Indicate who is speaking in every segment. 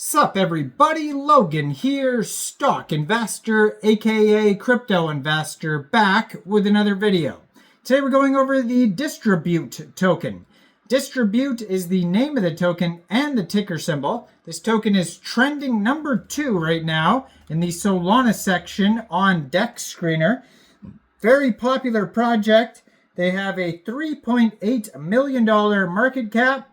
Speaker 1: Sup everybody, Logan here, stock investor, aka crypto investor, back with another video. Today we're going over the Distribute token. Distribute is the name of the token and the ticker symbol. This token is trending number 2 right now in the Solana section on DEX Screener. Very popular project. They have a $3.8 million market cap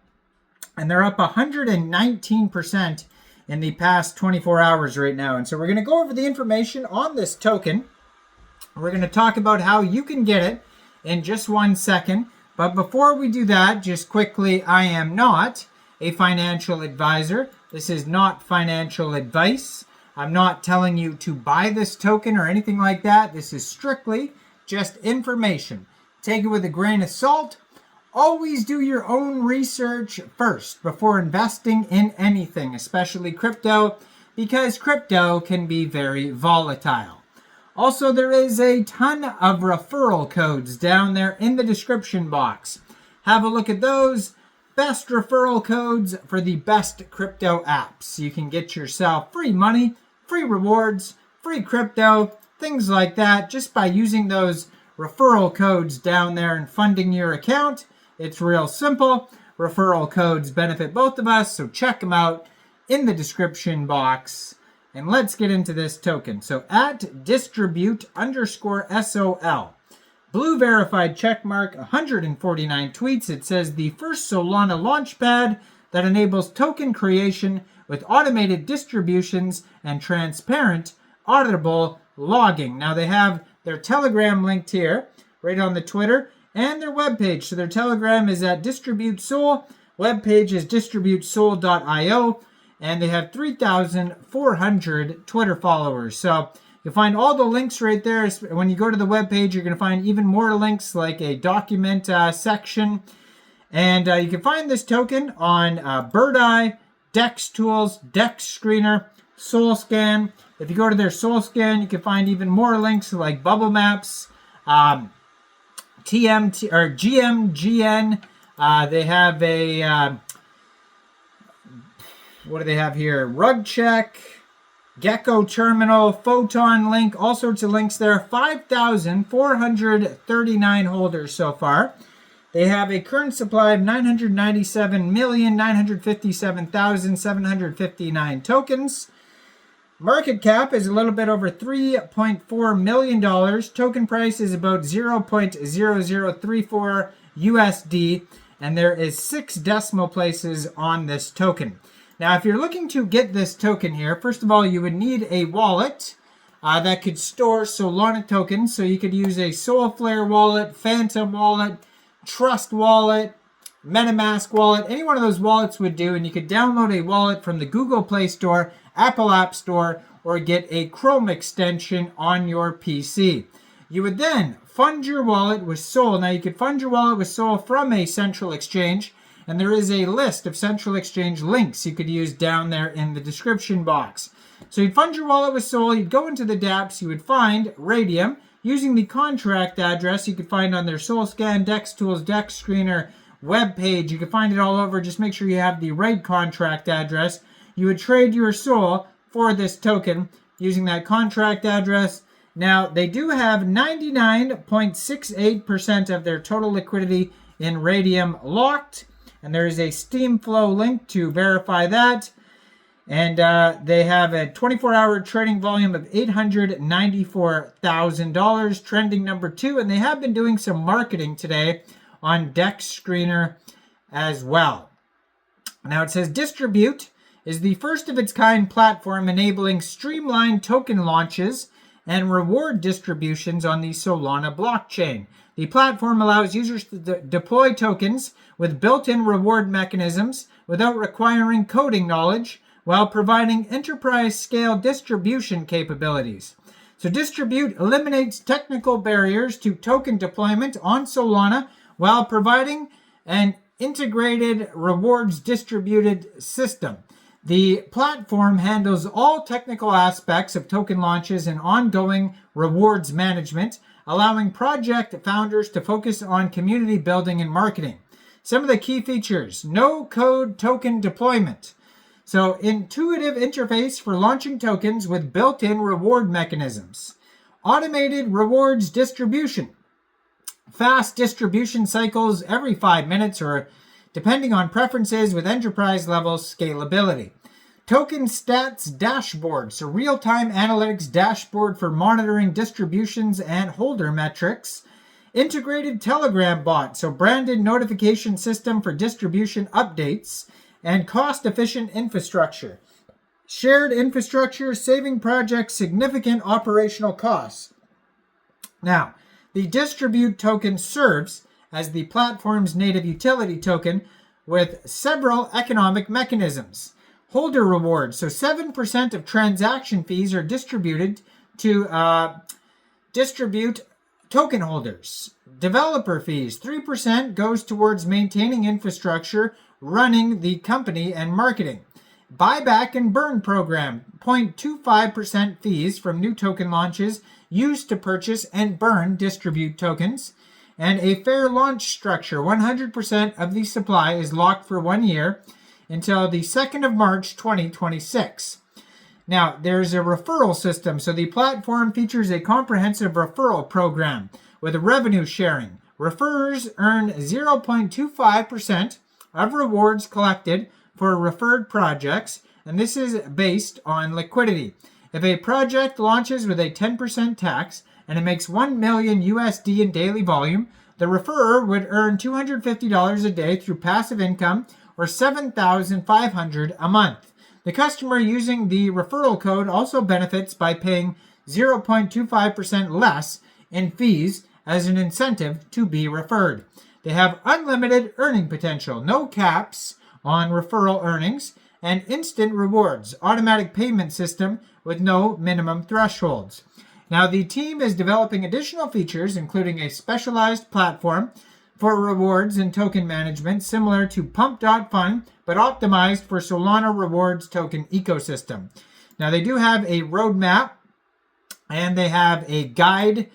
Speaker 1: and they're up 119% in the past 24 hours right now. And so we're going to go over the information on this token. We're going to talk about how you can get it in just 1 second. But before we do that, just quickly, I am not a financial advisor. This is not financial advice. I'm not telling you to buy this token or anything like that. This is strictly just information. Take it with a grain of salt. Always do your own research first before investing in anything, especially crypto, because crypto can be very volatile. Also, there is a ton of referral codes down there in the description box. Have a look at those. Best referral codes for the best crypto apps. You can get yourself free money, free rewards, free crypto, things like that, just by using those referral codes down there and funding your account. It's real simple. Referral codes benefit both of us, so check them out in the description box. And let's get into this token. So at distribute_SOL. Blue verified checkmark, 149 tweets. It says the first Solana launchpad that enables token creation with automated distributions and transparent, auditable logging. Now they have their Telegram linked here, right on the Twitter, and their webpage. So their Telegram is at Distribute Sol. Webpage is distributesol.io. And they have 3,400 Twitter followers. So you'll find all the links right there. When you go to the webpage, you're going to find even more links, like a document section. And you can find this token on Bird Eye, DEX Tools, DEX Screener, SolScan. If you go to their SolScan, you can find even more links like Bubble Maps, TMT or GMGN. They have a what do they have here? Rug Check, Gecko Terminal, Photon Link, all sorts of links there. 5,439 holders so far. They have a current supply of 997,957,759 tokens. Market cap is a little bit over $3.4 million. Token price is about 0.0034 USD. And there is 6 decimal places on this token. Now, if you're looking to get this token here, first of all, you would need a wallet that could store Solana tokens. So you could use a Solflare wallet, Phantom wallet, Trust wallet, MetaMask wallet. Any one of those wallets would do. And you could download a wallet from the Google Play Store, Apple App Store, or get a Chrome extension on your PC. You would then fund your wallet with Sol. Now, you could fund your wallet with Sol from a central exchange, and there is a list of central exchange links you could use down there in the description box. So you'd fund your wallet with Sol, you'd go into the dApps, you would find Raydium using the contract address you could find on their SolScan, DEX Tools, DEX Screener webpage. You can find it all over. Just make sure you have the right contract address. You would trade your Sol for this token using that contract address. Now, they do have 99.68% of their total liquidity in Raydium locked. And there is a Steam Flow link to verify that. And they have a 24-hour trading volume of $894,000, trending number 2. And they have been doing some marketing today on DEX Screener as well. Now, it says Distribute is the first of its kind platform enabling streamlined token launches and reward distributions on the Solana blockchain. The platform allows users to deploy tokens with built-in reward mechanisms without requiring coding knowledge, while providing enterprise-scale distribution capabilities. So Distribute eliminates technical barriers to token deployment on Solana while providing an integrated rewards distributed system. The platform handles all technical aspects of token launches and ongoing rewards management, allowing project founders to focus on community building and marketing. Some of the key features: no code token deployment. So intuitive interface for launching tokens with built-in reward mechanisms. Automated rewards distribution. Fast distribution cycles every 5 minutes or depending on preferences with enterprise level scalability. Token stats dashboard, so real-time analytics dashboard for monitoring distributions and holder metrics. Integrated Telegram bot, so branded notification system for distribution updates. And cost-efficient infrastructure. Shared infrastructure, saving projects significant operational costs. Now, the Distribute token serves as the platform's native utility token with several economic mechanisms. Holder rewards, so 7% of transaction fees are distributed to Distribute token holders. Developer fees, 3% goes towards maintaining infrastructure, running the company, and marketing. Buyback and burn program, 0.25% fees from new token launches used to purchase and burn Distribute tokens. And a fair launch structure, 100% of the supply is locked for 1 year until the 2nd of March 2026. Now, there's a referral system. So the platform features a comprehensive referral program with revenue sharing. Referrers earn 0.25% of rewards collected for referred projects, and this is based on liquidity. If a project launches with a 10% tax and it makes $1 million USD in daily volume, the referrer would earn $250 a day through passive income or $7,500 a month. The customer using the referral code also benefits by paying 0.25% less in fees as an incentive to be referred. They have unlimited earning potential, no caps on referral earnings, and instant rewards, automatic payment system with no minimum thresholds. Now, the team is developing additional features, including a specialized platform for rewards and token management, similar to Pump.Fun, but optimized for Solana rewards token ecosystem. Now, they do have a roadmap, and they have a guide.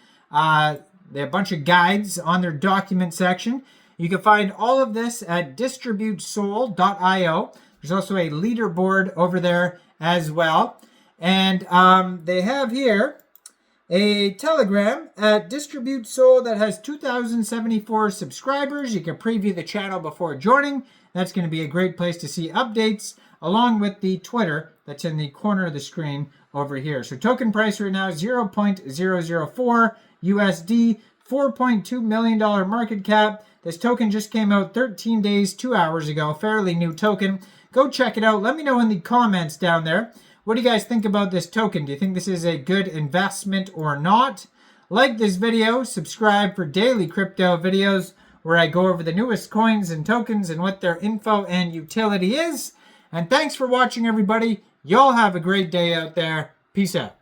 Speaker 1: They have a bunch of guides on their document section. You can find all of this at distributesol.io. There's also a leaderboard over there as well. And they have here a Telegram at DistributeSol that has 2,074 subscribers. You can preview the channel before joining. That's going to be a great place to see updates, along with the Twitter that's in the corner of the screen over here. So token price right now is 0.004 USD, $4.2 million market cap. This token just came out 13 days, 2 hours ago. Fairly new token. Go check it out. Let me know in the comments down there. What do you guys think about this token? Do you think this is a good investment or not? Like this video, subscribe for daily crypto videos where I go over the newest coins and tokens and what their info and utility is. And thanks for watching, everybody. Y'all have a great day out there. Peace out.